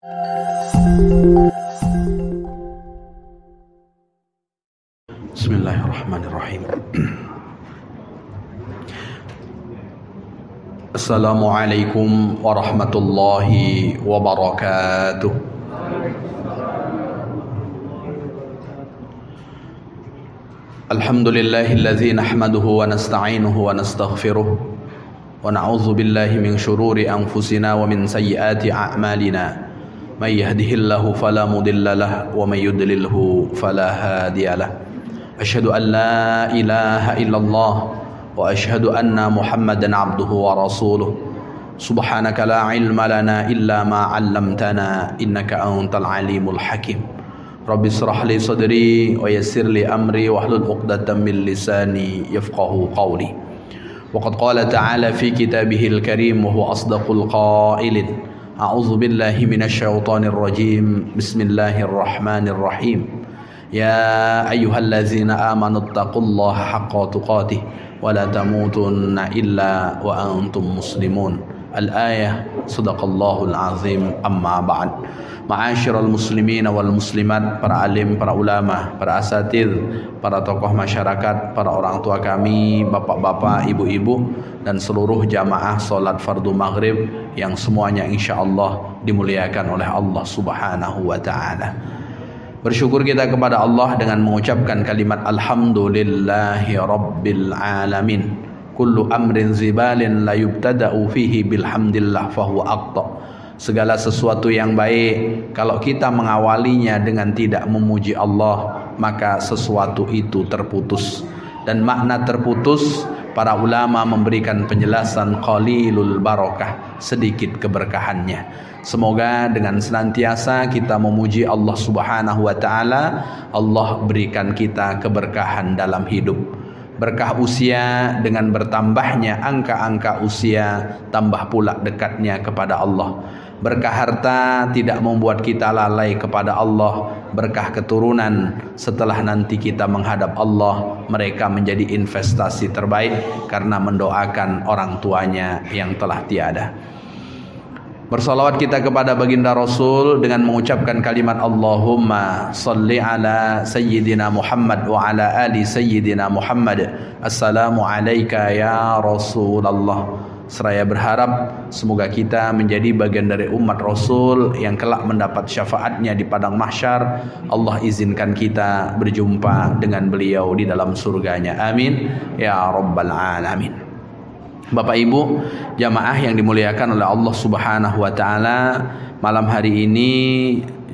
Bismillahirrahmanirrahim. Assalamualaikum warahmatullahi wabarakatuh. Alhamdulillahilladzi nahmaduhu wa nasta'inuhu wa nastaghfiruh wa na'udzu billahi min syururi anfusina wa min sayyiati a'malina. May yahdihillahu fala mudilla lahu wa may yudlilhu fala hadiya lahu. Asyhadu an la ilaha illallah wa asyhadu anna Muhammadan abduhu wa rasuluh. Subhanaka la ilma lana illa ma 'allamtana innaka antal alimul hakim. Rabbi shrah li sadri wa yassir li amri wahlul 'uqdatam min lisani yafqahu qawli. Wa qad qala ta'ala fi kitabihil karim wa huwa asdaqul qailin. A'udzu billahi minasy syaithanir rajim. Bismillahirrahmanirrahim. Ya ayyuhallazina amanu taqullaha haqqa tuqatih wa la tamutunna illa wa antum muslimun. Al-ayah. Sadaqallahul azim. Amma ba'd. Ma'asyiral muslimin wal muslimat, para alim, para ulama, para asatidz, para tokoh masyarakat, para orang tua kami, bapak-bapak, ibu-ibu, dan seluruh jamaah salat fardu maghrib yang semuanya insyaallah dimuliakan oleh Allah Subhanahu wa taala. Bersyukur kita kepada Allah dengan mengucapkan kalimat alhamdulillahi rabbil alamin. Kullu amrin zibalin la yubtada'u fihi bilhamdillah fahuwa aqta. Segala sesuatu yang baik, kalau kita mengawalinya dengan tidak memuji Allah, maka sesuatu itu terputus. Dan makna terputus, para ulama memberikan penjelasan qalilul barakah, sedikit keberkahannya. Semoga dengan senantiasa kita memuji Allah Subhanahu wa taala, Allah berikan kita keberkahan dalam hidup. Berkah usia, dengan bertambahnya angka-angka usia, tambah pula dekatnya kepada Allah. Berkah harta tidak membuat kita lalai kepada Allah. Berkah keturunan, setelah nanti kita menghadap Allah, mereka menjadi investasi terbaik karena mendoakan orang tuanya yang telah tiada. Bersalawat kita kepada baginda Rasul dengan mengucapkan kalimat Allahumma salli ala Sayyidina Muhammad wa ala ali Sayyidina Muhammad. Assalamu alayka ya Rasulullah. Seraya berharap semoga kita menjadi bagian dari umat Rasul yang kelak mendapat syafaatnya di padang mahsyar. Allah izinkan kita berjumpa dengan beliau di dalam surganya. Amin ya rabbal alamin. Bapak Ibu jamaah yang dimuliakan oleh Allah Subhanahu wa taala, malam hari ini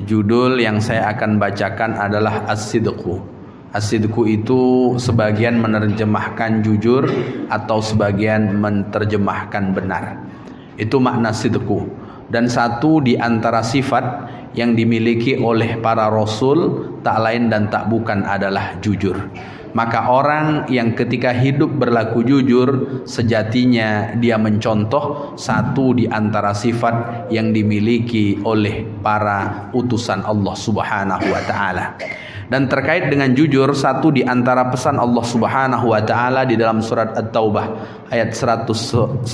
judul yang saya akan bacakan adalah as-sidqu. As-sidqu itu sebagian menerjemahkan jujur atau sebagian menerjemahkan benar. Itu makna sidqu. Dan satu di antara sifat yang dimiliki oleh para rasul tak lain dan tak bukan adalah jujur. Maka orang yang ketika hidup berlaku jujur, sejatinya dia mencontoh satu di antara sifat yang dimiliki oleh para utusan Allah Subhanahu wa taala. Dan terkait dengan jujur, satu di antara pesan Allah Subhanahu wa taala di dalam surat At-Taubah ayat 119,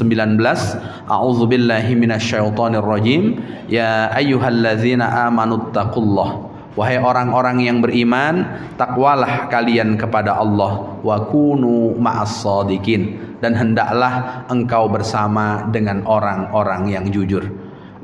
A'udzubillahi minasyaitonir rajim, ya ayyuhallazina amanuttaqullaha. Wahai orang-orang yang beriman, takwalah kalian kepada Allah, wa kunu ma'as shadiqin, dan hendaklah engkau bersama dengan orang-orang yang jujur.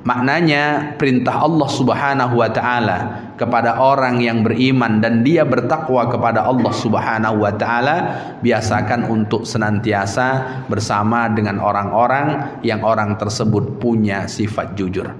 Maknanya perintah Allah Subhanahu wa taala kepada orang yang beriman dan dia bertakwa kepada Allah Subhanahu wa taala, biasakan untuk senantiasa bersama dengan orang-orang yang orang tersebut punya sifat jujur.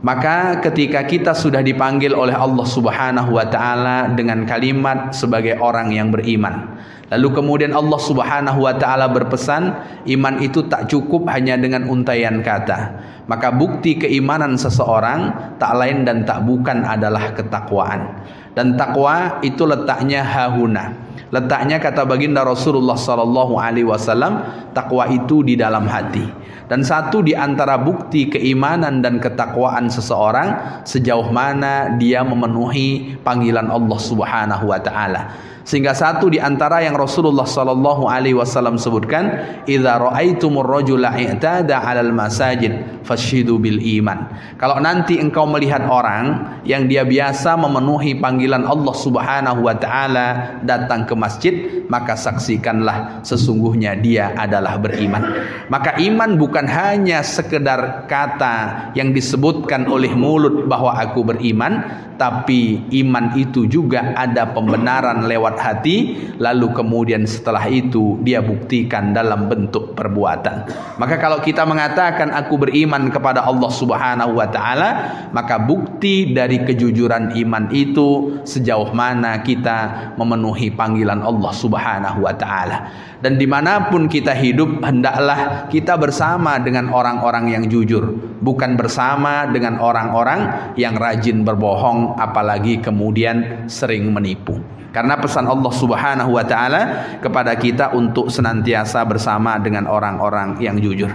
Maka ketika kita sudah dipanggil oleh Allah Subhanahu wa taala dengan kalimat sebagai orang yang beriman, lalu kemudian Allah Subhanahu wa taala berpesan, iman itu tak cukup hanya dengan untaian kata. Maka bukti keimanan seseorang tak lain dan tak bukan adalah ketakwaan. Dan takwa itu letaknya hahuna. Letaknya, kata baginda Rasulullah sallallahu alaihi wasallam, takwa itu di dalam hati. Dan satu di antara bukti keimanan dan ketakwaan seseorang, sejauh mana dia memenuhi panggilan Allah Subhanahu wa taala. Sehingga satu di antara yang Rasulullah sallallahu alaihi wasallam sebutkan, "Idza ra'aitumur rajula i'tada 'alal masajid fashidu bil iman." Kalau nanti engkau melihat orang yang dia biasa memenuhi panggilan Allah Subhanahu wa taala datang ke masjid, maka saksikanlah sesungguhnya dia adalah beriman. Maka iman bukan hanya sekedar kata yang disebutkan oleh mulut bahwa aku beriman, tapi iman itu juga ada pembenaran lewat hati, lalu kemudian setelah itu dia buktikan dalam bentuk perbuatan. Maka kalau kita mengatakan aku beriman kepada Allah Subhanahu wa taala, maka bukti dari kejujuran iman itu sejauh mana kita memenuhi panggilan Allah Subhanahu wa taala. Dan dimanapun kita hidup, hendaklah kita bersama dengan orang-orang yang jujur, bukan bersama dengan orang-orang yang rajin berbohong, apalagi kemudian sering menipu. Karena pesan Allah Subhanahu wa taala kepada kita untuk senantiasa bersama dengan orang-orang yang jujur.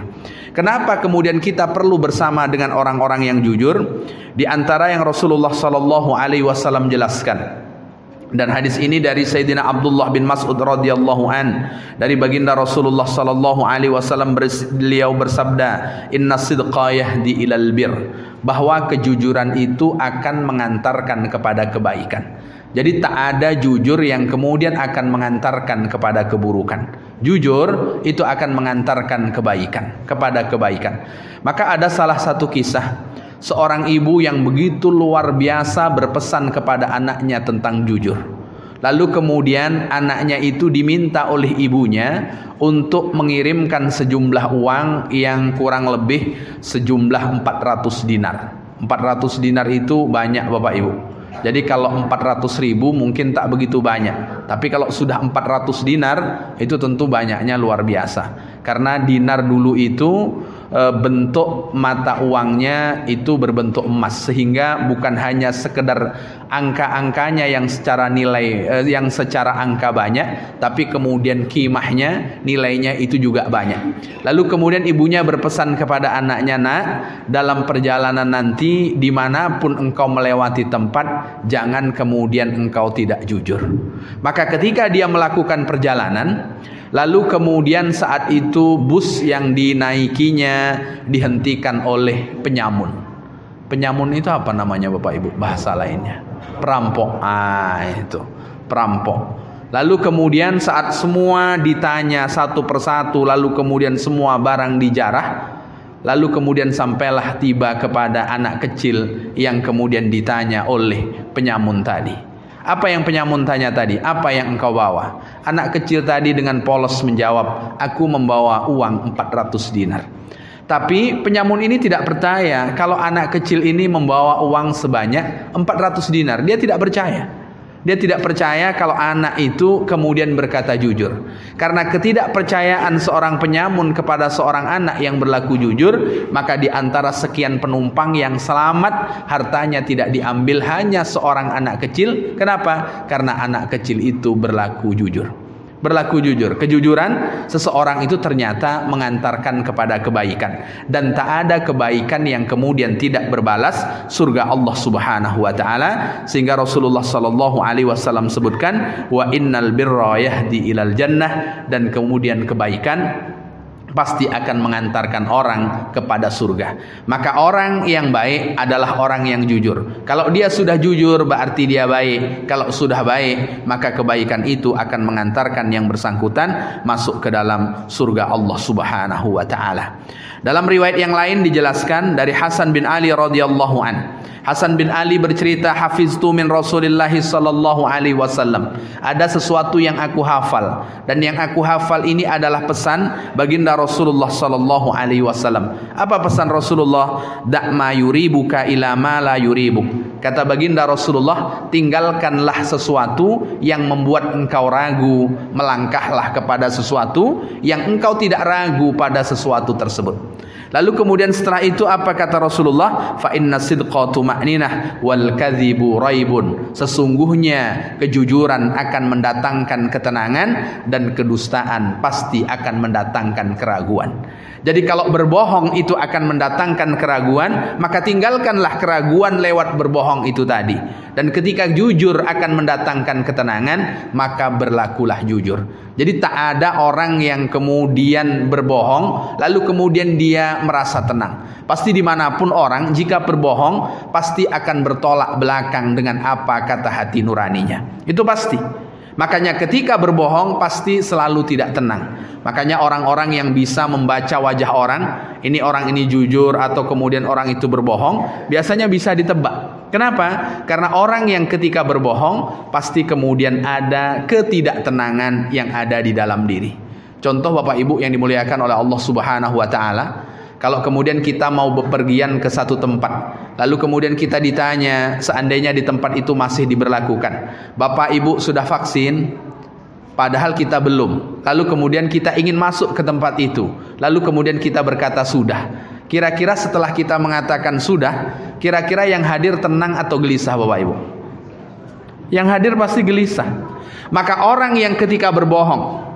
Kenapa kemudian kita perlu bersama dengan orang-orang yang jujur? Di antara yang Rasulullah sallallahu alaihi wasallam jelaskan, dan hadis ini dari Sayyidina Abdullah bin Mas'ud radhiyallahu an, dari baginda Rasulullah sallallahu alaihi wasallam, beliau bersabda, "Inna sidqa yahdi ilal bir," bahwa kejujuran itu akan mengantarkan kepada kebaikan. Jadi tak ada jujur yang kemudian akan mengantarkan kepada keburukan. Jujur itu akan mengantarkan kebaikan, kepada kebaikan. Maka ada salah satu kisah seorang ibu yang begitu luar biasa berpesan kepada anaknya tentang jujur. Lalu kemudian anaknya itu diminta oleh ibunya untuk mengirimkan sejumlah uang yang kurang lebih sejumlah 400 dinar. 400 dinar itu banyak Bapak Ibu. Jadi kalau 400.000 mungkin tak begitu banyak, tapi kalau sudah 400 dinar itu tentu banyaknya luar biasa. Karena dinar dulu itu bentuk mata uangnya itu berbentuk emas, sehingga bukan hanya sekedar angka-angkanya yang secara nilai yang secara angka banyak, tapi kemudian kimahnya, nilainya itu juga banyak. Lalu kemudian ibunya berpesan kepada anaknya, "Nak, dalam perjalanan nanti dimanapun engkau melewati tempat, jangan kemudian engkau tidak jujur." Maka ketika dia melakukan perjalanan, lalu kemudian saat itu bus yang dinaikinya dihentikan oleh penyamun. Penyamun itu apa namanya Bapak Ibu? Bahasa lainnya perampok. Itu perampok. Lalu kemudian saat semua ditanya satu persatu, lalu kemudian semua barang dijarah, lalu kemudian sampailah tiba kepada anak kecil yang kemudian ditanya oleh penyamun tadi. Apa yang penyamun tanya tadi? Apa yang engkau bawa? Anak kecil tadi dengan polos menjawab, "Aku membawa uang 400 dinar." Tapi penyamun ini tidak percaya kalau anak kecil ini membawa uang sebanyak 400 dinar. Dia tidak percaya. Dia tidak percaya kalau anak itu kemudian berkata jujur. Karena ketidakpercayaan seorang penyamun kepada seorang anak yang berlaku jujur, maka di antara sekian penumpang yang selamat, hartanya tidak diambil hanya seorang anak kecil. Kenapa? Karena anak kecil itu berlaku jujur. Berlaku jujur. Kejujuran seseorang itu ternyata mengantarkan kepada kebaikan, dan tak ada kebaikan yang kemudian tidak berbalas surga Allah Subhanahu wa taala. Sehingga Rasulullah sallallahu alaihi wasallam sebutkan, "Wa innal birra yahdi ilal jannah," dan kemudian kebaikan pasti akan mengantarkan orang kepada surga. Maka orang yang baik adalah orang yang jujur. Kalau dia sudah jujur berarti dia baik. Kalau sudah baik, maka kebaikan itu akan mengantarkan yang bersangkutan masuk ke dalam surga Allah Subhanahu wa taala. Dalam riwayat yang lain dijelaskan dari Hasan bin Ali radhiyallahu an. Hasan bin Ali bercerita, "Hafiztu min Rasulillah sallallahu alaihi wasallam." Ada sesuatu yang aku hafal, dan yang aku hafal ini adalah pesan baginda Rasulullah sallallahu alaihi wasallam. Apa pesan Rasulullah? "Da' ma yuribuka ila ma la yuribuk." Kata baginda Rasulullah, tinggalkanlah sesuatu yang membuat engkau ragu, melangkahlah kepada sesuatu yang engkau tidak ragu pada sesuatu tersebut. Lalu kemudian setelah itu apa kata Rasulullah? "Fa inna sidqa tuma'ninah wal kadhibu raibun." Sesungguhnya kejujuran akan mendatangkan ketenangan, dan kedustaan pasti akan mendatangkan keraguan. Jadi kalau berbohong itu akan mendatangkan keraguan, maka tinggalkanlah keraguan lewat berbohong berbohong itu tadi. Dan ketika jujur akan mendatangkan ketenangan, maka berlakulah jujur. Jadi tak ada orang yang kemudian berbohong lalu kemudian dia merasa tenang. Pasti dimanapun orang jika berbohong pasti akan bertolak belakang dengan apa kata hati nuraninya. Itu pasti. Makanya ketika berbohong pasti selalu tidak tenang. Makanya orang-orang yang bisa membaca wajah orang, ini orang ini jujur atau kemudian orang itu berbohong, biasanya bisa ditebak. Kenapa? Karena orang yang ketika berbohong pasti kemudian ada ketidaktenangan yang ada di dalam diri. Contoh Bapak Ibu yang dimuliakan oleh Allah Subhanahu wa taala, kalau kemudian kita mau bepergian ke satu tempat, lalu kemudian kita ditanya, seandainya di tempat itu masih diberlakukan, Bapak Ibu sudah vaksin? Padahal kita belum. Lalu kemudian kita ingin masuk ke tempat itu, lalu kemudian kita berkata sudah. Kira-kira setelah kita mengatakan sudah, kira-kira yang hadir tenang atau gelisah Bapak Ibu? Yang hadir pasti gelisah. Maka orang yang ketika berbohong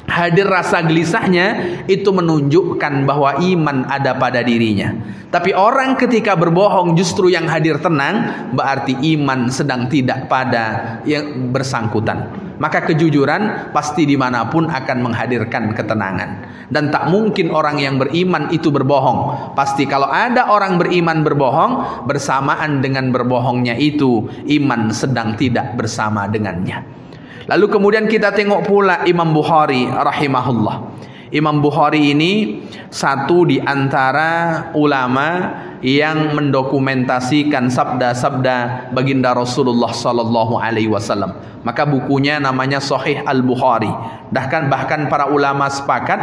hadir rasa gelisahnya, itu menunjukkan bahwa iman ada pada dirinya. Tapi orang ketika berbohong justru yang hadir tenang, berarti iman sedang tidak pada yang bersangkutan. Maka kejujuran pasti dimanapun akan menghadirkan ketenangan. Dan tak mungkin orang yang beriman itu berbohong. Pasti kalau ada orang beriman berbohong, bersamaan dengan berbohongnya itu iman sedang tidak bersama dengannya. Lalu kemudian kita tengok pula Imam Bukhari rahimahullah. Imam Bukhari ini satu di antara ulama yang mendokumentasikan sabda-sabda baginda Rasulullah sallallahu alaihi wasallam. Maka bukunya namanya Sahih Al-Bukhari. Bahkan para ulama sepakat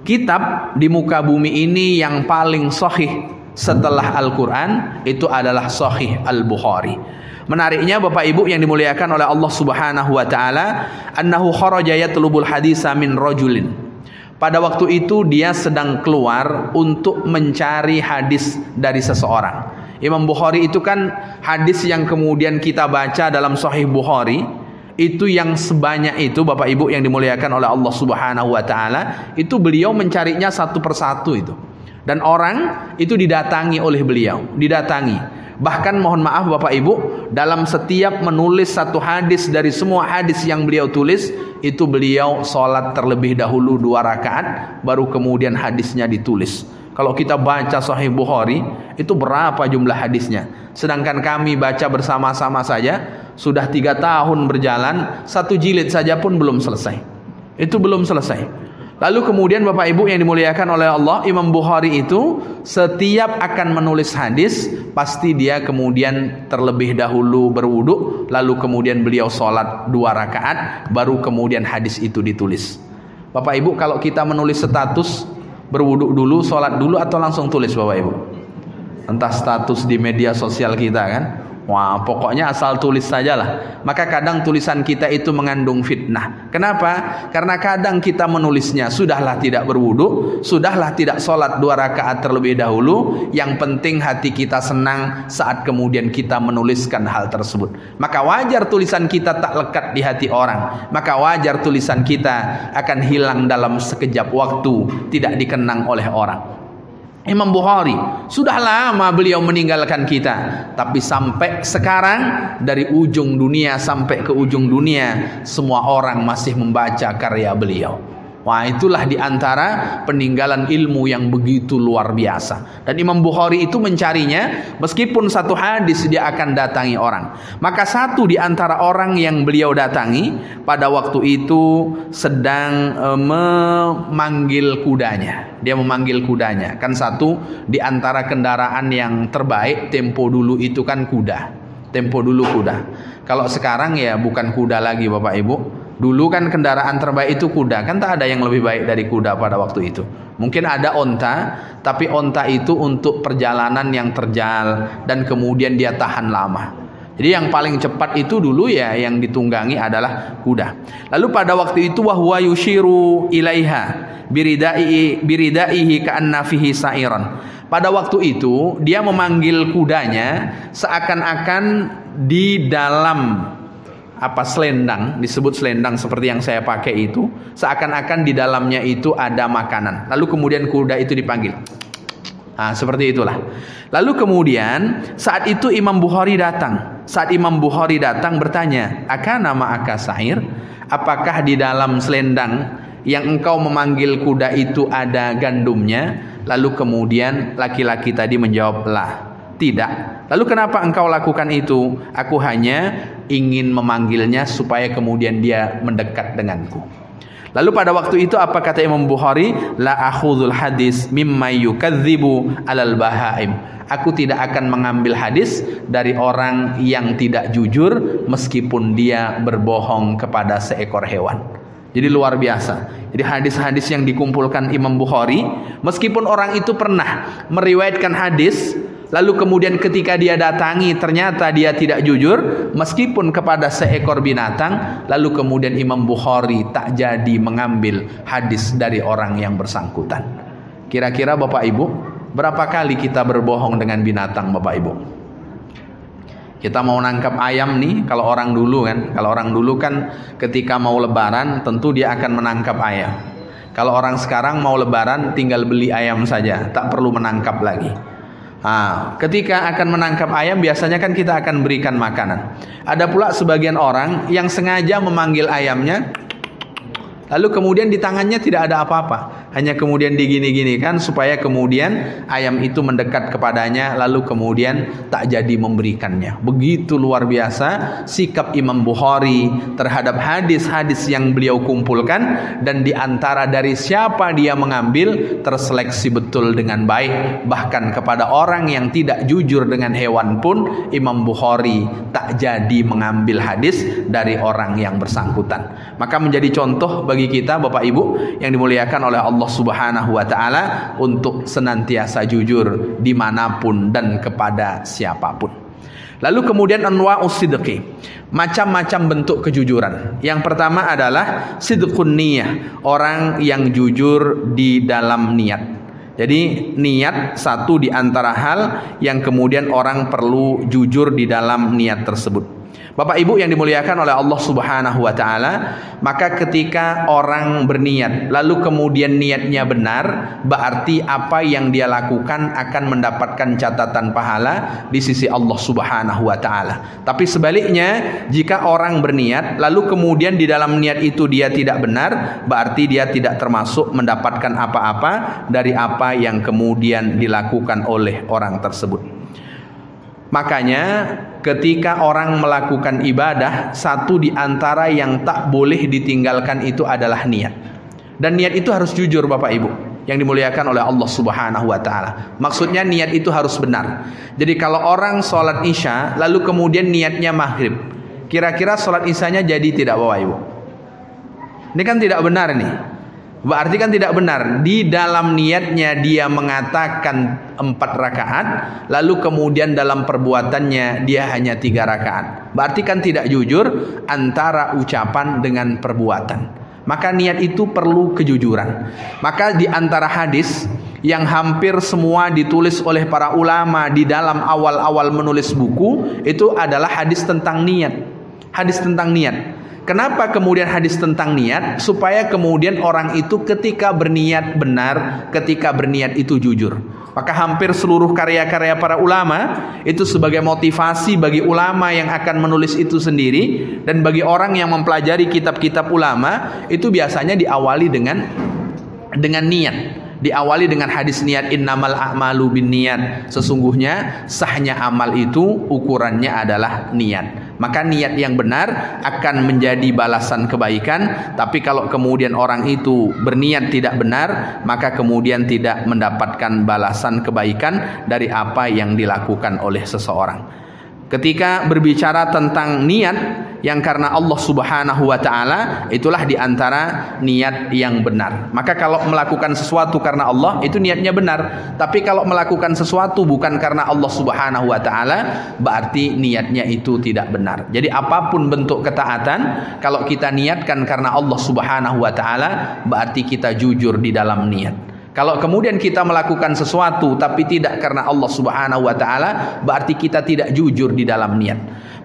kitab di muka bumi ini yang paling sahih setelah Al-Qur'an itu adalah Sahih Al-Bukhari. Menariknya Bapak Ibu yang dimuliakan oleh Allah Subhanahu wa taala, annahu kharaja yatlubul haditsa min rajulin. Pada waktu itu dia sedang keluar untuk mencari hadis dari seseorang. Imam Bukhari itu kan hadis yang kemudian kita baca dalam Sahih Bukhari, itu yang sebanyak itu Bapak Ibu yang dimuliakan oleh Allah Subhanahu wa taala, itu beliau mencarinya satu persatu itu. Dan orang itu didatangi oleh beliau, didatangi. Bahkan mohon maaf Bapak Ibu, dalam setiap menulis satu hadis dari semua hadis yang beliau tulis, itu beliau sholat terlebih dahulu 2 rakaat, baru kemudian hadisnya ditulis. Kalau kita baca Sahih Bukhari, itu berapa jumlah hadisnya? Sedangkan kami baca bersama-sama saja, sudah 3 tahun berjalan, 1 jilid saja pun belum selesai. Itu belum selesai. Lalu kemudian Bapak Ibu yang dimuliakan oleh Allah, Imam Bukhari itu setiap akan menulis hadis, pasti dia kemudian terlebih dahulu berwudu, lalu kemudian beliau sholat 2 rakaat, baru kemudian hadis itu ditulis. Bapak Ibu kalau kita menulis status, berwudu dulu, sholat dulu, atau langsung tulis Bapak Ibu? Entah status di media sosial kita kan, wah pokoknya asal tulis sajalah. Maka kadang tulisan kita itu mengandung fitnah. Kenapa? Karena kadang kita menulisnya sudahlah tidak berwudu, sudahlah tidak sholat 2 rakaat terlebih dahulu, yang penting hati kita senang saat kemudian kita menuliskan hal tersebut. Maka wajar tulisan kita tak lekat di hati orang. Maka wajar tulisan kita akan hilang dalam sekejap waktu, tidak dikenang oleh orang. Imam Bukhari sudah lama beliau meninggalkan kita, tapi sampai sekarang dari ujung dunia sampai ke ujung dunia semua orang masih membaca karya beliau. Wah, itulah diantara peninggalan ilmu yang begitu luar biasa. Dan Imam Bukhari itu mencarinya, meskipun satu hadis dia akan datangi orang. Maka satu di antara orang yang beliau datangi pada waktu itu sedang memanggil kudanya. Dia memanggil kudanya. Kan satu di antara kendaraan yang terbaik tempo dulu itu kan kuda. Tempo dulu kuda. Kalau sekarang ya bukan kuda lagi Bapak Ibu. Dulu kan kendaraan terbaik itu kuda, kan tak ada yang lebih baik dari kuda pada waktu itu. Mungkin ada onta, tapi onta itu untuk perjalanan yang terjal dan kemudian dia tahan lama. Jadi yang paling cepat itu dulu ya yang ditunggangi adalah kuda. Lalu pada waktu itu wahwa yushiru ilaiha biridaihi ka'anna fihi sa'iran. Pada waktu itu dia memanggil kudanya seakan-akan di dalam selendang, disebut selendang seperti yang saya pakai itu, seakan-akan di dalamnya itu ada makanan. Lalu kemudian kuda itu dipanggil. Nah, seperti itulah. Lalu kemudian saat itu Imam Bukhari datang. Saat Imam Bukhari datang bertanya, "Akana ma'aka sa'ir?" Apakah di dalam selendang yang engkau memanggil kuda itu ada gandumnya? Lalu kemudian laki-laki tadi menjawab, "La, tidak." Lalu kenapa engkau lakukan itu? "Aku hanya ingin memanggilnya supaya kemudian dia mendekat denganku." Lalu pada waktu itu apa kata Imam Bukhari? "La akhudhul hadis mimma yukadzibu alal bahaim." Aku tidak akan mengambil hadis dari orang yang tidak jujur meskipun dia berbohong kepada seekor hewan. Jadi luar biasa. Jadi hadis-hadis yang dikumpulkan Imam Bukhari, meskipun orang itu pernah meriwayatkan hadis, lalu kemudian ketika dia datangi ternyata dia tidak jujur meskipun kepada seekor binatang, lalu kemudian Imam Bukhari tak jadi mengambil hadis dari orang yang bersangkutan. Kira-kira Bapak Ibu, berapa kali kita berbohong dengan binatang Bapak Ibu? Kita mau nangkap ayam nih, kalau orang dulu kan ketika mau lebaran tentu dia akan menangkap ayam. Kalau orang sekarang mau lebaran tinggal beli ayam saja, tak perlu menangkap lagi. Nah, ketika akan menangkap ayam biasanya kan kita akan berikan makanan. Ada pula sebagian orang yang sengaja memanggil ayamnya, lalu kemudian di tangannya tidak ada apa-apa, hanya kemudian digini-ginikan supaya kemudian ayam itu mendekat kepadanya, lalu kemudian tak jadi memberikannya. Begitu luar biasa sikap Imam Bukhari terhadap hadis-hadis yang beliau kumpulkan, dan di antara dari siapa dia mengambil terseleksi betul dengan baik. Bahkan kepada orang yang tidak jujur dengan hewan pun Imam Bukhari tak jadi mengambil hadis dari orang yang bersangkutan. Maka menjadi contoh bagi kita Bapak Ibu yang dimuliakan oleh Allah Subhanahu wa ta'ala untuk senantiasa jujur dimanapun dan kepada siapapun. Lalu kemudian anwa'us sidqi, macam-macam bentuk kejujuran. Yang pertama adalah sidqun niyah, orang yang jujur di dalam niat. Jadi niat satu di antara hal yang kemudian orang perlu jujur di dalam niat tersebut. Bapak Ibu yang dimuliakan oleh Allah Subhanahu wa ta'ala, maka ketika orang berniat lalu kemudian niatnya benar, berarti apa yang dia lakukan akan mendapatkan catatan pahala di sisi Allah Subhanahu wa ta'ala. Tapi sebaliknya, jika orang berniat lalu kemudian di dalam niat itu dia tidak benar, berarti dia tidak termasuk mendapatkan apa-apa dari apa yang kemudian dilakukan oleh orang tersebut. Makanya ketika orang melakukan ibadah, satu di antara yang tak boleh ditinggalkan itu adalah niat. Dan niat itu harus jujur Bapak Ibu yang dimuliakan oleh Allah Subhanahu wa ta'ala. Maksudnya niat itu harus benar. Jadi kalau orang sholat isya lalu kemudian niatnya maghrib, kira-kira sholat isyanya jadi tidak Bapak Ibu? Ini kan tidak benar nih. Berarti kan tidak benar. Di dalam niatnya dia mengatakan 4 rakaat, lalu kemudian dalam perbuatannya dia hanya 3 rakaat. Berarti kan tidak jujur antara ucapan dengan perbuatan. Maka niat itu perlu kejujuran. Maka di antara hadis yang hampir semua ditulis oleh para ulama di dalam awal-awal menulis buku, itu adalah hadis tentang niat. Hadis tentang niat. Kenapa kemudian hadis tentang niat? Supaya kemudian orang itu ketika berniat benar, ketika berniat itu jujur. Maka hampir seluruh karya-karya para ulama itu sebagai motivasi bagi ulama yang akan menulis itu sendiri, dan bagi orang yang mempelajari kitab-kitab ulama itu biasanya diawali dengan niat. Diawali dengan hadis niat, innamal a'malu binniyat. Sesungguhnya sahnya amal itu ukurannya adalah niat. Maka niat yang benar akan menjadi balasan kebaikan. Tapi kalau kemudian orang itu berniat tidak benar, maka kemudian tidak mendapatkan balasan kebaikan dari apa yang dilakukan oleh seseorang. Ketika berbicara tentang niat yang karena Allah Subhanahu wa ta'ala, itulah diantara niat yang benar. Maka kalau melakukan sesuatu karena Allah, itu niatnya benar. Tapi kalau melakukan sesuatu bukan karena Allah Subhanahu wa ta'ala, berarti niatnya itu tidak benar. Jadi apapun bentuk ketaatan, kalau kita niatkan karena Allah Subhanahu wa ta'ala, berarti kita jujur di dalam niat. Kalau kemudian kita melakukan sesuatu tapi tidak karena Allah Subhanahu wa ta'ala, berarti kita tidak jujur di dalam niat.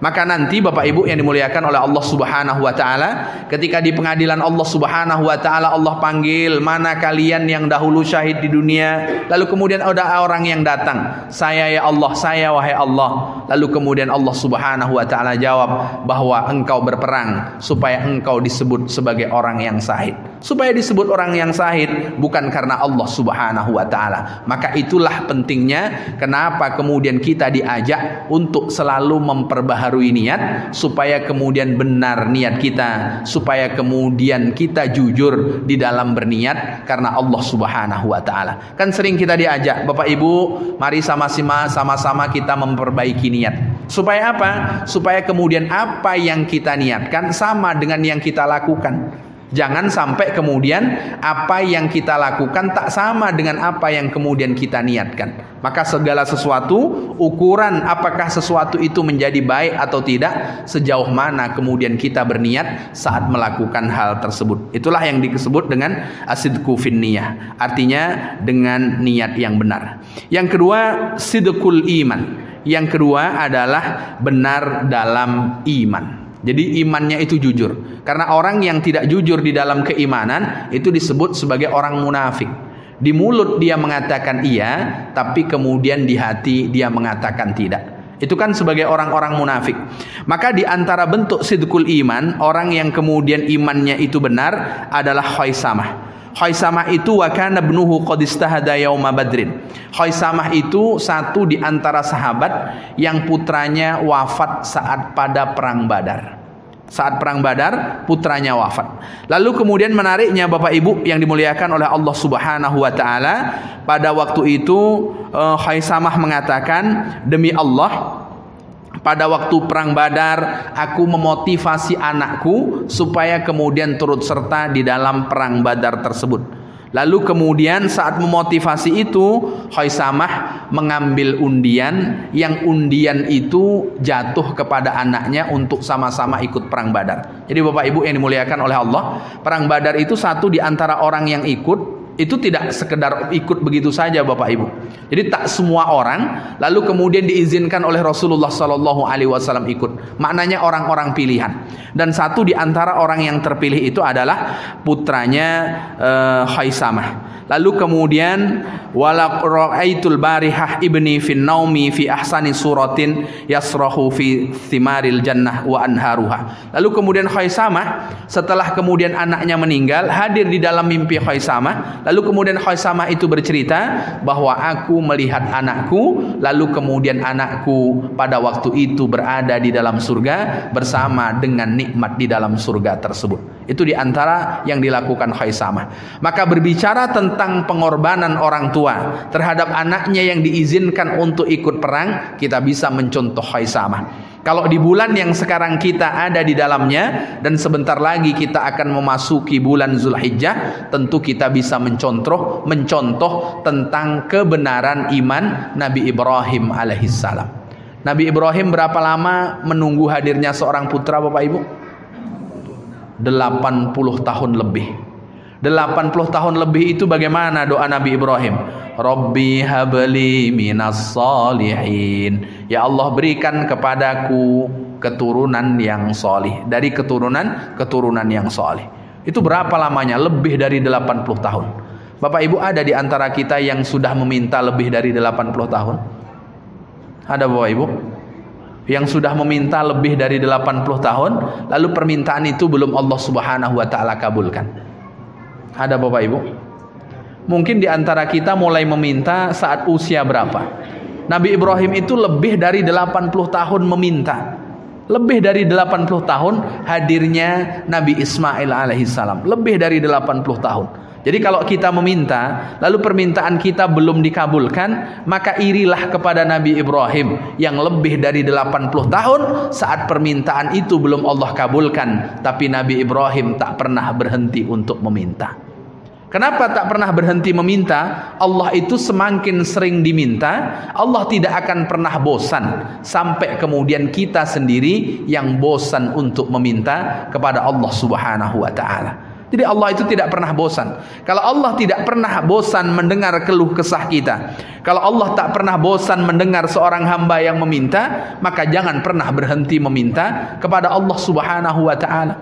Maka nanti Bapak Ibu yang dimuliakan oleh Allah Subhanahu wa taala, ketika di pengadilan Allah Subhanahu wa taala Allah panggil, mana kalian yang dahulu syahid di dunia? Lalu kemudian ada orang yang datang, saya ya Allah, saya wahai Allah. Lalu kemudian Allah Subhanahu wa taala jawab bahwa engkau berperang supaya engkau disebut sebagai orang yang syahid. Supaya disebut orang yang syahid bukan karena Allah Subhanahu wa taala. Maka itulah pentingnya kenapa kemudian kita diajak untuk selalu memperbaharui niat, supaya kemudian benar niat kita, supaya kemudian kita jujur di dalam berniat karena Allah Subhanahu wa taala. Kan sering kita diajak, Bapak Ibu, mari sama-sama kita memperbaiki niat. Supaya apa? Supaya kemudian apa yang kita niatkan sama dengan yang kita lakukan. Jangan sampai kemudian apa yang kita lakukan tak sama dengan apa yang kemudian kita niatkan. Maka segala sesuatu, ukuran apakah sesuatu itu menjadi baik atau tidak, sejauh mana kemudian kita berniat saat melakukan hal tersebut. Itulah yang disebut dengan asidqu fin niyah. Artinya dengan niat yang benar. Yang kedua, sidqul iman. Yang kedua adalah benar dalam iman. Jadi imannya itu jujur. Karena orang yang tidak jujur di dalam keimanan itu disebut sebagai orang munafik. Di mulut dia mengatakan iya, tapi kemudian di hati dia mengatakan tidak. Itu kan sebagai orang-orang munafik. Maka di antara bentuk sidqul iman, orang yang kemudian imannya itu benar adalah Khaisamah. Khaisamah itu wa kana ibnuhu qad istahada yauma badrin. Khaisamah itu satu di antara sahabat yang putranya wafat saat pada perang Badar. Saat perang Badar putranya wafat. Lalu kemudian menariknya Bapak Ibu yang dimuliakan oleh Allah Subhanahu wa taala, pada waktu itu Khaisamah mengatakan, demi Allah, pada waktu perang Badar aku memotivasi anakku supaya kemudian turut serta di dalam perang Badar tersebut. Lalu kemudian saat memotivasi itu Khaisamah mengambil undian, yang undian itu jatuh kepada anaknya untuk sama-sama ikut perang Badar. Jadi Bapak Ibu yang dimuliakan oleh Allah, perang Badar itu satu di antara orang yang ikut, itu tidak sekedar ikut begitu saja Bapak Ibu. Jadi tak semua orang lalu kemudian diizinkan oleh Rasulullah SAW ikut. Maknanya orang-orang pilihan. Dan satu di antara orang yang terpilih itu adalah putranya Khaisamah. Lalu kemudian wala ra'aitul barihah ibni fin naumi fi ahsani suratin yasrahu fi thimaril jannah wa anharuha. Lalu kemudian Khaisamah setelah kemudian anaknya meninggal hadir di dalam mimpi Khaisamah. Lalu kemudian Khaisamah itu bercerita bahwa aku melihat anakku, lalu kemudian anakku pada waktu itu berada di dalam surga bersama dengan nikmat di dalam surga tersebut. Itu di antara yang dilakukan Khaisamah. Maka berbicara tentang pengorbanan orang tua terhadap anaknya yang diizinkan untuk ikut perang, kita bisa mencontoh Khaisamah. Kalau di bulan yang sekarang kita ada di dalamnya dan sebentar lagi kita akan memasuki bulan Zulhijjah, tentu kita bisa mencontoh tentang kebenaran iman Nabi Ibrahim alaihissalam. Nabi Ibrahim berapa lama menunggu hadirnya seorang putra Bapak Ibu? 80 tahun lebih. 80 tahun lebih itu bagaimana doa Nabi Ibrahim? Rabbi habli minas salihin. Ya Allah, berikan kepadaku keturunan yang solih. Dari keturunan yang solih. Itu berapa lamanya? Lebih dari 80 tahun. Bapak Ibu, ada di antara kita yang sudah meminta lebih dari 80 tahun? Ada Bapak Ibu? Yang sudah meminta lebih dari 80 tahun, lalu permintaan itu belum Allah Subhanahu wa taala kabulkan. Ada Bapak Ibu? Mungkin di antara kita mulai meminta saat usia berapa? Nabi Ibrahim itu lebih dari 80 tahun meminta. Lebih dari 80 tahun hadirnya Nabi Ismail alaihissalam. Lebih dari 80 tahun. Jadi kalau kita meminta, lalu permintaan kita belum dikabulkan, maka irilah kepada Nabi Ibrahim yang lebih dari 80 tahun saat permintaan itu belum Allah kabulkan, tapi Nabi Ibrahim tak pernah berhenti untuk meminta. Kenapa tak pernah berhenti meminta? Allah itu semakin sering diminta, Allah tidak akan pernah bosan, sampai kemudian kita sendiri yang bosan untuk meminta kepada Allah Subhanahu wa taala. Jadi Allah itu tidak pernah bosan. Kalau Allah tidak pernah bosan mendengar keluh kesah kita, kalau Allah tak pernah bosan mendengar seorang hamba yang meminta, maka jangan pernah berhenti meminta kepada Allah Subhanahu wa ta'ala.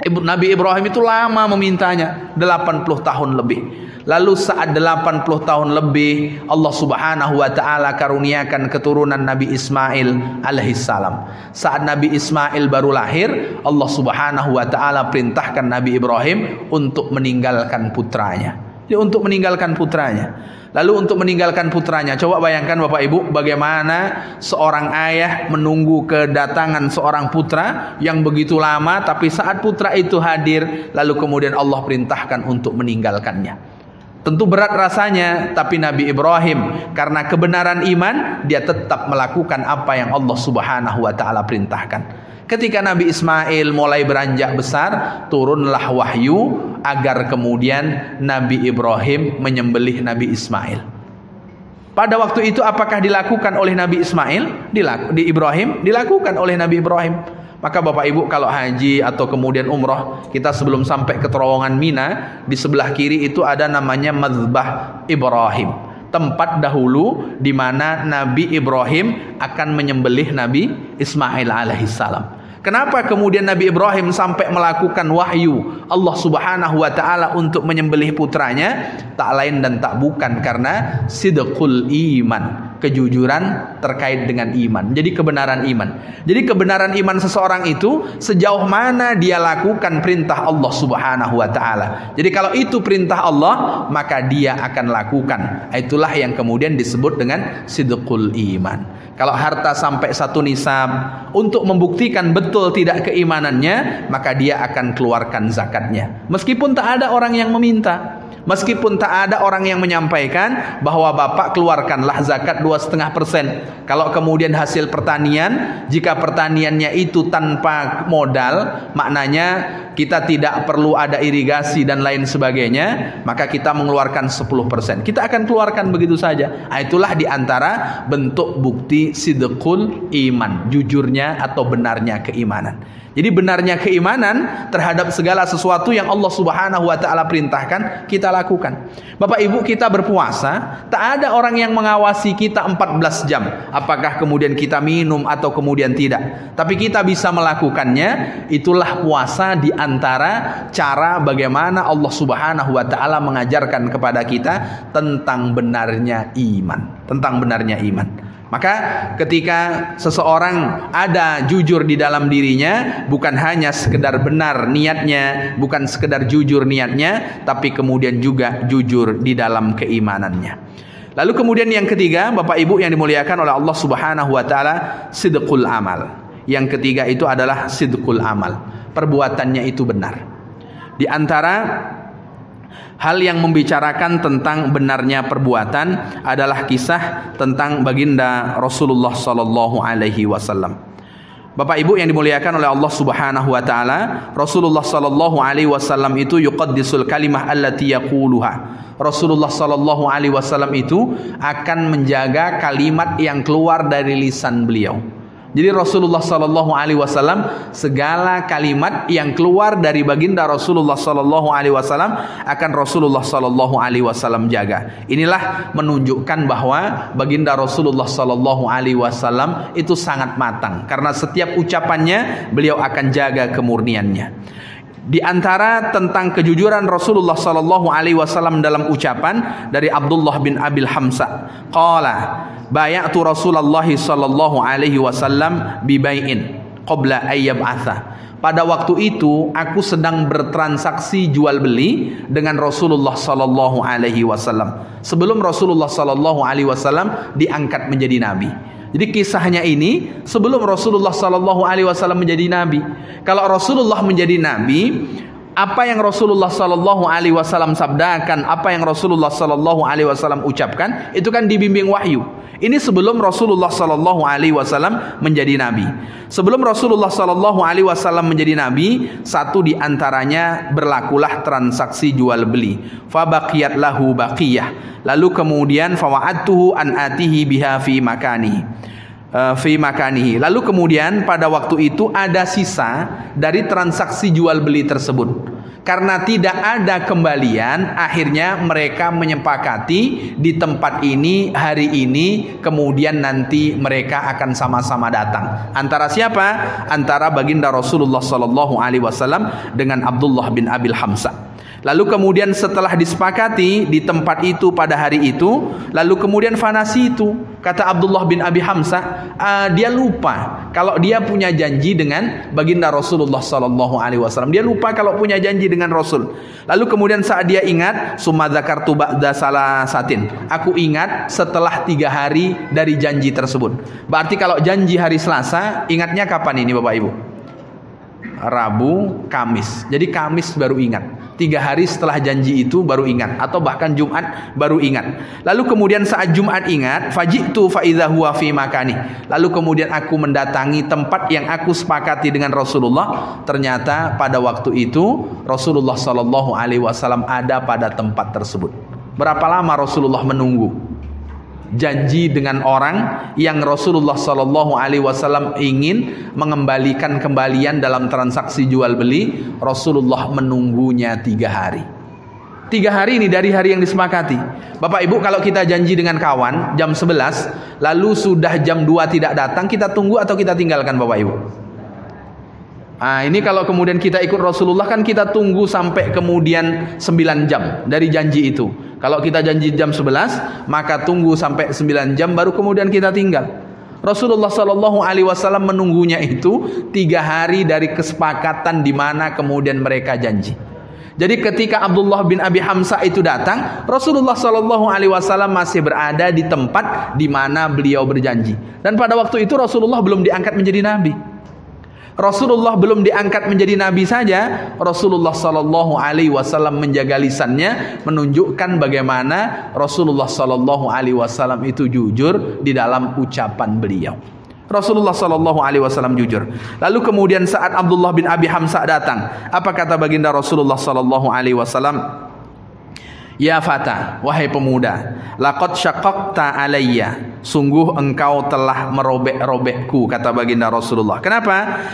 Nabi Ibrahim itu lama memintanya, 80 tahun lebih. Lalu saat 80 tahun lebih, Allah Subhanahu wa ta'ala karuniakan keturunan Nabi Ismail alaihissalam. Saat Nabi Ismail baru lahir, Allah Subhanahu wa ta'ala perintahkan Nabi Ibrahim untuk meninggalkan putranya. Jadi untuk meninggalkan putranya. Lalu untuk meninggalkan putranya, coba bayangkan Bapak Ibu, bagaimana seorang ayah menunggu kedatangan seorang putra yang begitu lama, tapi saat putra itu hadir, lalu kemudian Allah perintahkan untuk meninggalkannya. Tentu berat rasanya, tapi Nabi Ibrahim karena kebenaran iman, dia tetap melakukan apa yang Allah Subhanahu wa ta'ala perintahkan. Ketika Nabi Ismail mulai beranjak besar, turunlah wahyu agar kemudian Nabi Ibrahim menyembelih Nabi Ismail. Pada waktu itu apakah dilakukan oleh Nabi Ismail? Dilakukan oleh Nabi Ibrahim. Maka Bapak Ibu kalau haji atau kemudian umroh, kita sebelum sampai ke terowongan Mina, di sebelah kiri itu ada namanya Mazbah Ibrahim, tempat dahulu di mana Nabi Ibrahim akan menyembelih Nabi Ismail alaihissalam. Kenapa kemudian Nabi Ibrahim sampai melakukan wahyu Allah Subhanahu wa ta'ala untuk menyembelih putranya? Tak lain dan tak bukan karena sidqul iman, kejujuran terkait dengan iman. Jadi kebenaran iman. Jadi kebenaran iman seseorang itu sejauh mana dia lakukan perintah Allah Subhanahu wa ta'ala. Jadi kalau itu perintah Allah, maka dia akan lakukan. Itulah yang kemudian disebut dengan sidqul iman. Kalau harta sampai satu nisab, untuk membuktikan betul tidak keimanannya, maka dia akan keluarkan zakatnya. Meskipun tak ada orang yang meminta, meskipun tak ada orang yang menyampaikan bahwa Bapak keluarkanlah zakat 2,5%. Kalau kemudian hasil pertanian, jika pertaniannya itu tanpa modal, maknanya kita tidak perlu ada irigasi dan lain sebagainya, maka kita mengeluarkan 10%. Kita akan keluarkan begitu saja. Itulah diantara bentuk bukti sidqul iman, jujurnya atau benarnya keimanan. Jadi benarnya keimanan terhadap segala sesuatu yang Allah Subhanahu wa ta'ala perintahkan, kita lakukan. Bapak Ibu, kita berpuasa, tak ada orang yang mengawasi kita 14 jam. Apakah kemudian kita minum atau kemudian tidak. Tapi kita bisa melakukannya. Itulah puasa di antara cara bagaimana Allah Subhanahu wa ta'ala mengajarkan kepada kita tentang benarnya iman. Tentang benarnya iman. Maka ketika seseorang ada jujur di dalam dirinya, bukan hanya sekedar benar niatnya, bukan sekedar jujur niatnya, tapi kemudian juga jujur di dalam keimanannya. Lalu kemudian yang ketiga, Bapak Ibu yang dimuliakan oleh Allah Subhanahu wa ta'ala, sidqul amal. Yang ketiga itu adalah sidqul amal. Perbuatannya itu benar. Di antara hal yang membicarakan tentang benarnya perbuatan adalah kisah tentang baginda Rasulullah sallallahu alaihi wasallam. Bapak Ibu yang dimuliakan oleh Allah Subhanahu wa taala, Rasulullah sallallahu alaihi wasallam itu yuqaddisul kalimah allati yaquluha. Rasulullah sallallahu alaihi wasallam itu akan menjaga kalimat yang keluar dari lisan beliau. Jadi Rasulullah sallallahu alaihi wasallam, segala kalimat yang keluar dari baginda Rasulullah sallallahu alaihi wasallam akan Rasulullah sallallahu alaihi wasallam jaga. Inilah menunjukkan bahwa baginda Rasulullah sallallahu alaihi wasallam itu sangat matang, karena setiap ucapannya beliau akan jaga kemurniannya. Di antara tentang kejujuran Rasulullah sallallahu alaihi wasallam dalam ucapan dari Abdullah bin Abil Hamsa, qala bay'atu Rasulullah sallallahu alaihi wasallam bi bai'in qabla ayyab'atha. Pada waktu itu aku sedang bertransaksi jual beli dengan Rasulullah sallallahu alaihi wasallam sebelum Rasulullah sallallahu alaihi wasallam diangkat menjadi nabi. Jadi kisahnya ini sebelum Rasulullah sallallahu alaihi wasallam menjadi nabi. Kalau Rasulullah menjadi nabi, apa yang Rasulullah sallallahu alaihi wasallam sabdakan, apa yang Rasulullah sallallahu alaihi wasallam ucapkan, itu kan dibimbing wahyu. Ini sebelum Rasulullah sallallahu alaihi wasallam menjadi nabi. Sebelum Rasulullah sallallahu alaihi wasallam menjadi nabi, satu di antaranya berlakulah transaksi jual beli. Fa baqiyat lahu baqiyah. Lalu kemudian fawa'atuhu an atihi biha fi makanihi. Lalu kemudian pada waktu itu ada sisa dari transaksi jual beli tersebut. Karena tidak ada kembalian, akhirnya mereka menyepakati di tempat ini hari ini, kemudian nanti mereka akan sama-sama datang. Antara siapa? Antara baginda Rasulullah sallallahu alaihi wasallam dengan Abdullah bin Abil Hamzah. Lalu kemudian setelah disepakati di tempat itu pada hari itu, lalu kemudian fanasi itu, kata Abdullah bin Abi Hamzah, dia lupa kalau dia punya janji dengan baginda Rasulullah sallallahu alaihi wasallam. Dia lupa kalau punya janji dengan Rasul. Lalu kemudian saat dia ingat, summa dzakartu ba'da salasatin, aku ingat setelah 3 hari dari janji tersebut. Berarti kalau janji hari Selasa, ingatnya kapan ini Bapak Ibu? Rabu, Kamis. Jadi Kamis baru ingat. 3 hari setelah janji itu baru ingat, atau bahkan Jumat baru ingat. Lalu kemudian saat Jumat ingat, fajitu fa idza huwa fi makani. Lalu kemudian aku mendatangi tempat yang aku sepakati dengan Rasulullah. Ternyata pada waktu itu Rasulullah sallallahu alaihi wasallam ada pada tempat tersebut. Berapa lama Rasulullah menunggu? Janji dengan orang yang Rasulullah sallallahu alaihi wasallam ingin mengembalikan kembalian dalam transaksi jual beli, Rasulullah menunggunya 3 hari. 3 hari ini dari hari yang disepakati. Bapak Ibu, kalau kita janji dengan kawan jam 11, lalu sudah jam 2 tidak datang, kita tunggu atau kita tinggalkan Bapak Ibu? Ini kalau kemudian kita ikut Rasulullah kan kita tunggu sampai kemudian 9 jam dari janji itu. Kalau kita janji jam 11, maka tunggu sampai 9 jam baru kemudian kita tinggal. Rasulullah sallallahu alaihi wasallam menunggunya itu 3 hari dari kesepakatan di mana kemudian mereka janji. Jadi ketika Abdullah bin Abi Hamzah itu datang, Rasulullah sallallahu alaihi wasallam masih berada di tempat di mana beliau berjanji. Dan pada waktu itu Rasulullah belum diangkat menjadi nabi. Rasulullah belum diangkat menjadi nabi saja, Rasulullah sallallahu alaihi wasallam menjaga lisannya, menunjukkan bagaimana Rasulullah sallallahu alaihi wasallam itu jujur di dalam ucapan beliau. Rasulullah sallallahu alaihi wasallam jujur. Lalu kemudian saat Abdullah bin Abi Hamzah datang, apa kata baginda Rasulullah sallallahu alaihi wasallam? Ya fata, wahai pemuda, laqad syaqqaqta alayya, sungguh engkau telah merobek-robekku, kata baginda Rasulullah. Kenapa?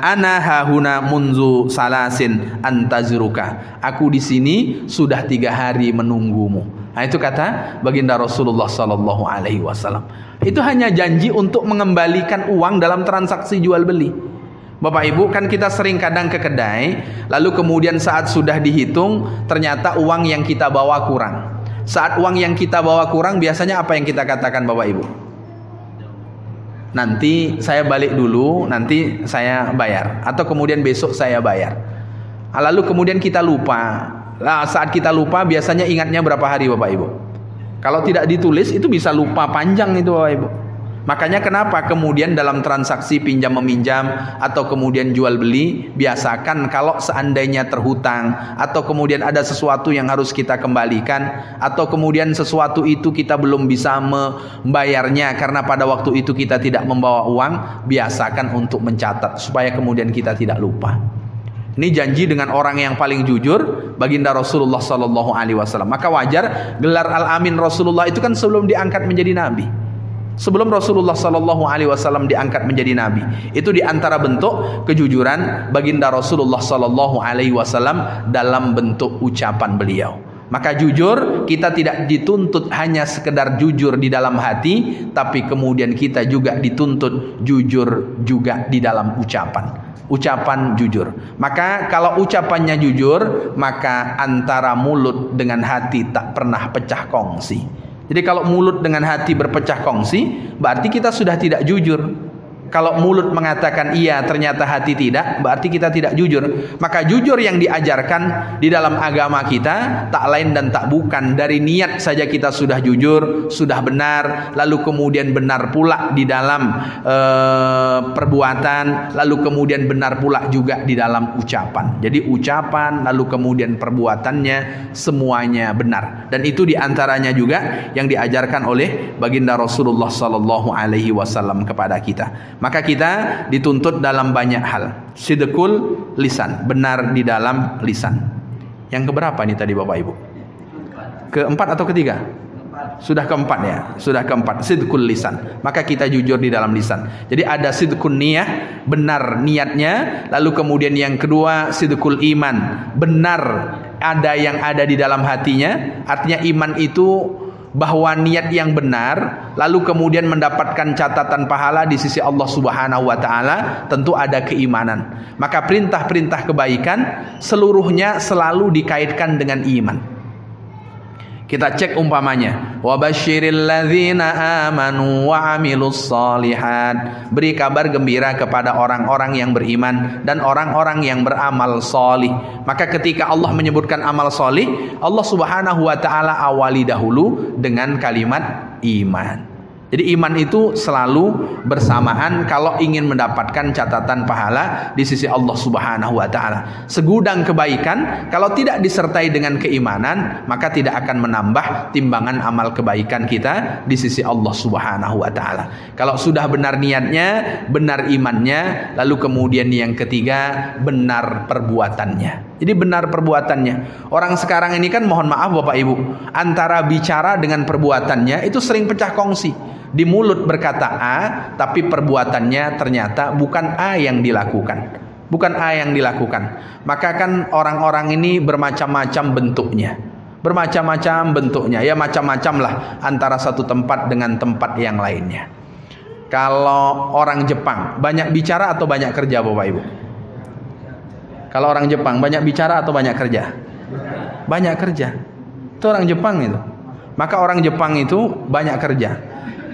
Ana hahuna munzu salasin antaziruka, aku di sini sudah 3 hari menunggumu. Nah, itu kata baginda Rasulullah sallallahu alaihi wasallam. Itu hanya janji untuk mengembalikan uang dalam transaksi jual beli. Bapak Ibu, kan kita sering kadang ke kedai, lalu kemudian saat sudah dihitung, ternyata uang yang kita bawa kurang. Saat uang yang kita bawa kurang, biasanya apa yang kita katakan Bapak Ibu? Nanti saya balik dulu, nanti saya bayar. Atau kemudian besok saya bayar. Lalu kemudian kita lupa. Nah, saat kita lupa, biasanya ingatnya berapa hari Bapak Ibu? Kalau tidak ditulis, itu bisa lupa panjang itu Bapak Ibu. Makanya kenapa kemudian dalam transaksi pinjam meminjam atau kemudian jual beli, biasakan kalau seandainya terhutang atau kemudian ada sesuatu yang harus kita kembalikan, atau kemudian sesuatu itu kita belum bisa membayarnya karena pada waktu itu kita tidak membawa uang, biasakan untuk mencatat supaya kemudian kita tidak lupa. Ini janji dengan orang yang paling jujur, baginda Rasulullah sallallahu alaihi wasallam. Maka wajar gelar Al-Amin Rasulullah itu kan sebelum diangkat menjadi nabi. Sebelum Rasulullah sallallahu alaihi wasallam diangkat menjadi nabi, itu diantara bentuk kejujuran baginda Rasulullah sallallahu alaihi wasallam dalam bentuk ucapan beliau. Maka jujur, kita tidak dituntut hanya sekedar jujur di dalam hati, tapi kemudian kita juga dituntut jujur juga di dalam ucapan. Ucapan jujur. Maka kalau ucapannya jujur, maka antara mulut dengan hati tak pernah pecah kongsi. Jadi kalau mulut dengan hati berpecah kongsi, berarti kita sudah tidak jujur. Kalau mulut mengatakan iya, ternyata hati tidak, berarti kita tidak jujur. Maka jujur yang diajarkan di dalam agama kita tak lain dan tak bukan dari niat saja kita sudah jujur, sudah benar, lalu kemudian benar pula di dalam perbuatan, lalu kemudian benar pula juga di dalam ucapan. Jadi ucapan, lalu kemudian perbuatannya semuanya benar. Dan itu diantaranya juga yang diajarkan oleh baginda Rasulullah sallallahu alaihi wasallam kepada kita. Maka kita dituntut dalam banyak hal. Sidqul lisan, benar di dalam lisan. Yang keberapa nih tadi Bapak Ibu? Keempat atau ketiga? Sudah keempat ya, sudah keempat, sidqul lisan. Maka kita jujur di dalam lisan. Jadi ada sidqun niyah, benar niatnya. Lalu kemudian yang kedua sidqul iman, benar ada yang ada di dalam hatinya. Artinya iman itu bahwa niat yang benar, lalu kemudian mendapatkan catatan pahala di sisi Allah Subhanahu wa taala, tentu ada keimanan. Maka perintah-perintah kebaikan seluruhnya selalu dikaitkan dengan iman. Kita cek umpamanya, wa basyiril ladzina amanu wa amilus solihat. Beri kabar gembira kepada orang-orang yang beriman dan orang-orang yang beramal solih. Maka ketika Allah menyebutkan amal solih, Allah Subhanahu wa taala awali dahulu dengan kalimat iman. Jadi iman itu selalu bersamaan kalau ingin mendapatkan catatan pahala di sisi Allah Subhanahu wa taala. Segudang kebaikan kalau tidak disertai dengan keimanan, maka tidak akan menambah timbangan amal kebaikan kita di sisi Allah Subhanahu wa taala. Kalau sudah benar niatnya, benar imannya, lalu kemudian yang ketiga benar perbuatannya. Jadi benar perbuatannya. Orang sekarang ini kan mohon maaf Bapak Ibu, antara bicara dengan perbuatannya itu sering pecah kongsi. Di mulut berkata A, tapi perbuatannya ternyata bukan A yang dilakukan. Bukan A yang dilakukan. Maka kan orang-orang ini bermacam-macam bentuknya. Bermacam-macam bentuknya. Ya macam-macam lah antara satu tempat dengan tempat yang lainnya. Kalau orang Jepang, banyak bicara atau banyak kerja Bapak Ibu? Kalau orang Jepang, banyak bicara atau banyak kerja? Banyak kerja. Itu orang Jepang itu. Maka orang Jepang itu banyak kerja.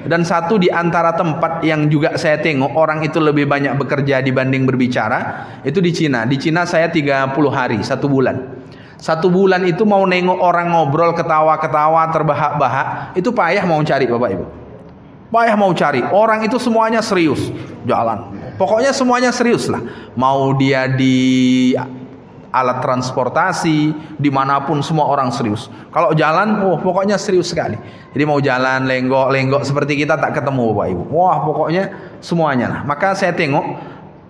Dan satu di antara tempat yang juga saya tengok orang itu lebih banyak bekerja dibanding berbicara, itu di Cina. Di Cina saya 30 hari, 1 bulan. 1 bulan itu mau nengok orang ngobrol, ketawa-ketawa, terbahak-bahak, itu payah mau cari Bapak Ibu. Payah mau cari. Orang itu semuanya serius jalan. Pokoknya semuanya serius lah. Mau dia di alat transportasi, dimanapun semua orang serius. Kalau jalan, pokoknya serius sekali. Jadi mau jalan lenggok-lenggok seperti kita tak ketemu Bapak Ibu. Wah pokoknya semuanya lah. Maka saya tengok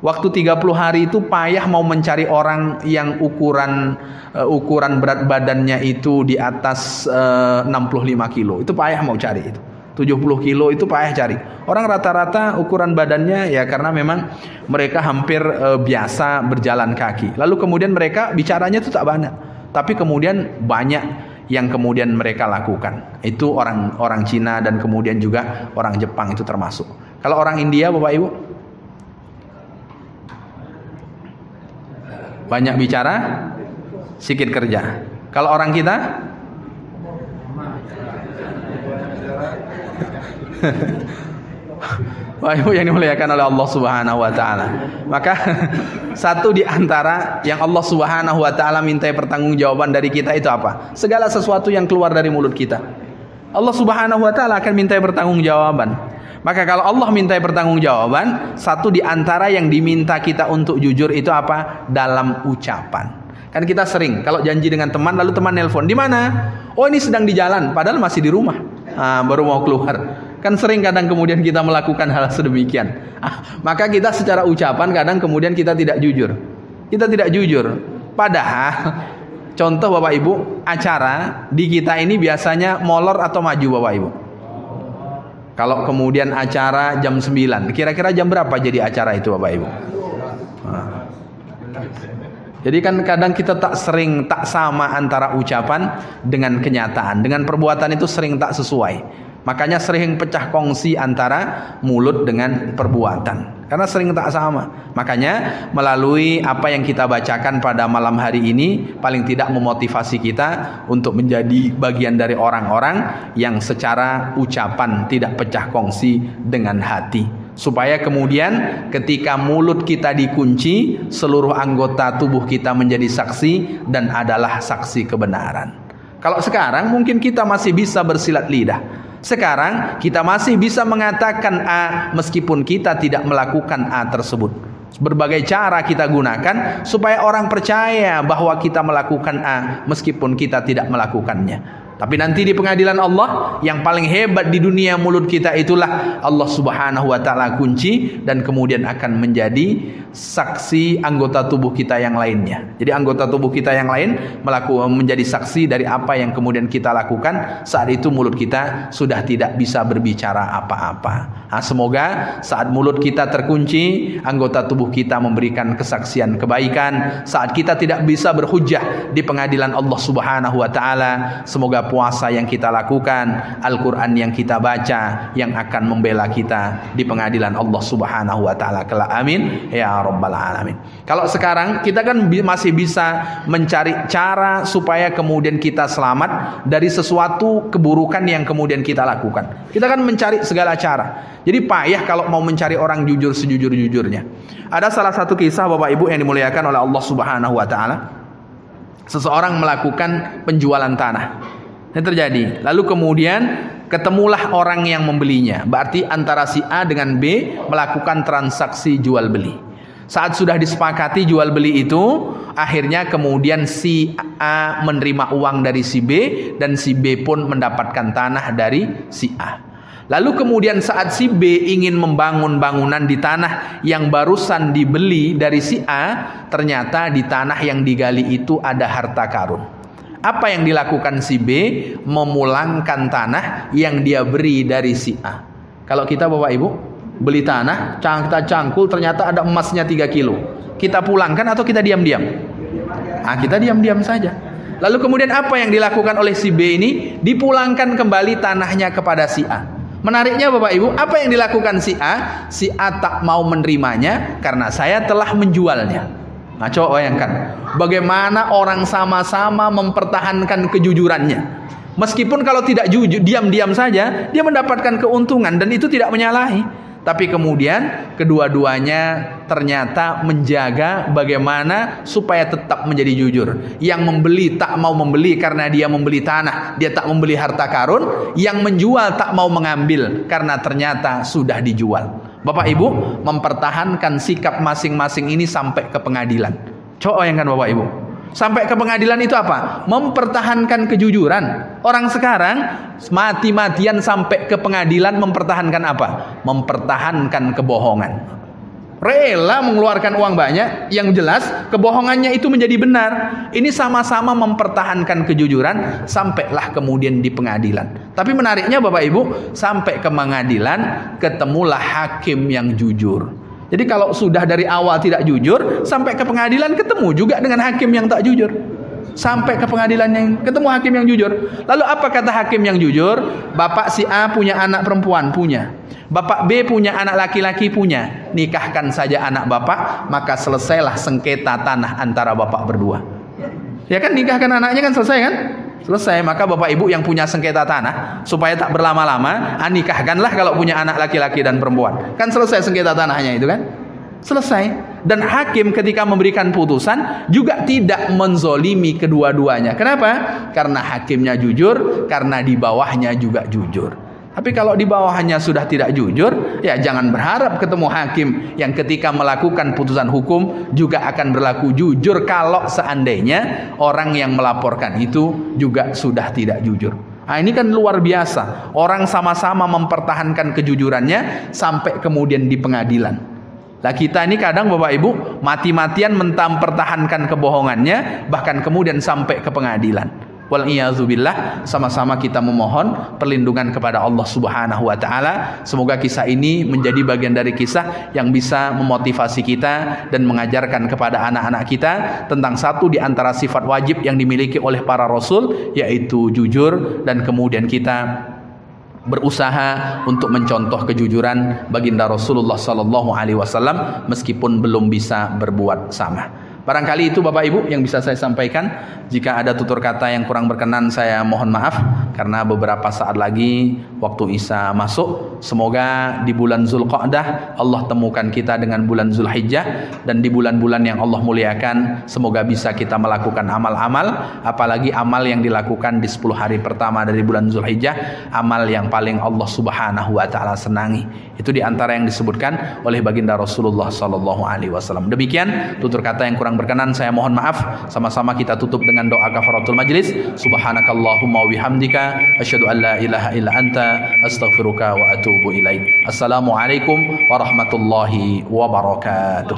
waktu 30 hari itu payah mau mencari orang yang ukuran berat badannya itu di atas 65 kilo. Itu payah mau cari itu. 70 kilo itu payah cari. Orang rata-rata ukuran badannya ya karena memang mereka hampir biasa berjalan kaki. Lalu kemudian mereka bicaranya itu tak banyak. Tapi kemudian banyak yang kemudian mereka lakukan. Itu orang Cina dan kemudian juga orang Jepang itu termasuk. Kalau orang India Bapak Ibu? Banyak bicara, sedikit kerja. Kalau orang kita? Bapak Ibu yang dimuliakan oleh Allah Subhanahu wa taala. Maka satu di antara yang Allah Subhanahu wa taala minta pertanggungjawaban dari kita itu apa? Segala sesuatu yang keluar dari mulut kita. Allah Subhanahu wa taala akan minta pertanggungjawaban. Maka kalau Allah minta pertanggungjawaban, satu di antara yang diminta kita untuk jujur itu apa? Dalam ucapan. Kan kita sering kalau janji dengan teman lalu teman nelpon, "Di mana?" "Oh, ini sedang di jalan," padahal masih di rumah. Baru mau keluar. Kan sering kadang kemudian kita melakukan hal sedemikian. Maka kita secara ucapan kadang kemudian kita tidak jujur. Kita tidak jujur. Padahal contoh Bapak Ibu, acara di kita ini biasanya molor atau maju Bapak Ibu? Kalau kemudian acara jam 9, kira-kira jam berapa jadi acara itu Bapak Ibu? Jadi kan kadang kita tak sama antara ucapan dengan kenyataan. Dengan perbuatan itu sering tak sesuai. Makanya sering pecah kongsi antara mulut dengan perbuatan. Karena sering tak sama. Makanya melalui apa yang kita bacakan pada malam hari ini, paling tidak memotivasi kita untuk menjadi bagian dari orang-orang yang secara ucapan tidak pecah kongsi dengan hati. Supaya kemudian ketika mulut kita dikunci, seluruh anggota tubuh kita menjadi saksi dan adalah saksi kebenaran. Kalau sekarang mungkin kita masih bisa bersilat lidah. Sekarang kita masih bisa mengatakan A meskipun kita tidak melakukan A tersebut. Berbagai cara kita gunakan supaya orang percaya bahwa kita melakukan A meskipun kita tidak melakukannya. Tapi nanti di pengadilan Allah, yang paling hebat di dunia mulut kita itulah Allah Subhanahu wa taala kunci, dan kemudian akan menjadi saksi anggota tubuh kita yang lainnya. Jadi anggota tubuh kita yang lain menjadi saksi dari apa yang kemudian kita lakukan. Saat itu mulut kita sudah tidak bisa berbicara apa-apa. Nah, semoga saat mulut kita terkunci, anggota tubuh kita memberikan kesaksian kebaikan. Saat kita tidak bisa berhujjah di pengadilan Allah Subhanahu wa taala, semoga puasa yang kita lakukan, Al-Quran yang kita baca, yang akan membela kita di pengadilan Allah Subhanahu wa taala kelak. Amin ya rabbal alamin. Kalau sekarang kita kan masih bisa mencari cara supaya kemudian kita selamat dari sesuatu keburukan yang kemudian kita lakukan. Kita kan mencari segala cara. Jadi payah kalau mau mencari orang jujur sejujur-jujurnya. Ada salah satu kisah Bapak Ibu yang dimuliakan oleh Allah Subhanahu wa taala. Seseorang melakukan penjualan tanah. Ini terjadi. Lalu kemudian ketemulah orang yang membelinya. Berarti antara si A dengan B melakukan transaksi jual beli. Saat sudah disepakati jual beli itu, akhirnya kemudian si A menerima uang dari si B, dan si B pun mendapatkan tanah dari si A. Lalu kemudian saat si B ingin membangun bangunan di tanah yang barusan dibeli dari si A, ternyata di tanah yang digali itu ada harta karun. Apa yang dilakukan si B? Memulangkan tanah yang dia beri dari si A. Kalau kita Bapak Ibu beli tanah, kita cangkul, ternyata ada emasnya 3 kilo. Kita pulangkan atau kita diam-diam? Nah, kita diam-diam saja. Lalu kemudian apa yang dilakukan oleh si B ini? Dipulangkan kembali tanahnya kepada si A. Menariknya Bapak Ibu, apa yang dilakukan si A? Si A tak mau menerimanya karena saya telah menjualnya. Nah, coba bayangkan bagaimana orang sama-sama mempertahankan kejujurannya. Meskipun kalau tidak jujur, diam-diam saja, dia mendapatkan keuntungan dan itu tidak menyalahi. Tapi kemudian kedua-duanya ternyata menjaga bagaimana supaya tetap menjadi jujur. Yang membeli tak mau membeli karena dia membeli tanah, dia tak membeli harta karun. Yang menjual tak mau mengambil karena ternyata sudah dijual. Bapak Ibu mempertahankan sikap masing-masing ini sampai ke pengadilan. Coba bayangkan Bapak Ibu, sampai ke pengadilan itu apa? Mempertahankan kejujuran. Orang sekarang mati-matian sampai ke pengadilan mempertahankan apa? Mempertahankan kebohongan. Rela mengeluarkan uang banyak, yang jelas kebohongannya itu menjadi benar. Ini sama-sama mempertahankan kejujuran sampailah kemudian di pengadilan. Tapi menariknya Bapak Ibu, sampai ke pengadilan ketemulah hakim yang jujur. Jadi kalau sudah dari awal tidak jujur, sampai ke pengadilan ketemu juga dengan hakim yang tak jujur. Sampai ke pengadilan yang ketemu hakim yang jujur. Lalu apa kata hakim yang jujur? Bapak si A punya anak perempuan, punya. Bapak B punya anak laki-laki, punya. Nikahkan saja anak bapak, maka selesailah sengketa tanah antara bapak berdua. Ya kan, nikahkan anaknya kan selesai kan? Selesai. Maka Bapak Ibu yang punya sengketa tanah, supaya tak berlama-lama, nikahkanlah kalau punya anak laki-laki dan perempuan. Kan selesai sengketa tanahnya itu kan? Selesai. Dan hakim ketika memberikan putusan juga tidak menzolimi kedua-duanya. Kenapa? Karena hakimnya jujur, karena di bawahnya juga jujur. Tapi kalau di bawahnya sudah tidak jujur, ya jangan berharap ketemu hakim yang ketika melakukan putusan hukum juga akan berlaku jujur kalau seandainya orang yang melaporkan itu juga sudah tidak jujur. Nah, ini kan luar biasa. Orang sama-sama mempertahankan kejujurannya sampai kemudian di pengadilan. Lah kita ini kadang Bapak Ibu mati-matian mempertahankan kebohongannya, bahkan kemudian sampai ke pengadilan. Wal'iyazubillah, sama-sama kita memohon perlindungan kepada Allah Subhanahu wa taala. Semoga kisah ini menjadi bagian dari kisah yang bisa memotivasi kita dan mengajarkan kepada anak-anak kita tentang satu di antara sifat wajib yang dimiliki oleh para rasul, yaitu jujur, dan kemudian kita berusaha untuk mencontoh kejujuran baginda Rasulullah sallallahu alaihi wasallam meskipun belum bisa berbuat sama. Barangkali itu Bapak Ibu yang bisa saya sampaikan. Jika ada tutur kata yang kurang berkenan, saya mohon maaf, karena beberapa saat lagi waktu Isya masuk. Semoga di bulan Zulqa'dah Allah temukan kita dengan bulan Zulhijjah, dan di bulan-bulan yang Allah muliakan semoga bisa kita melakukan amal-amal, apalagi amal yang dilakukan di 10 hari pertama dari bulan Zulhijjah, amal yang paling Allah Subhanahu wa taala senangi. Itu di antara yang disebutkan oleh baginda Rasulullah sallallahu alaihi wasallam. Demikian tutur kata yang kurang kurang berkenan saya mohon maaf. Sama-sama kita tutup dengan doa kafaratul majlis. Subhanakallahumma wa bihamdika asyhadu an la ilaha illa anta astaghfiruka wa atubu ilaik. Assalamualaikum warahmatullahi wabarakatuh.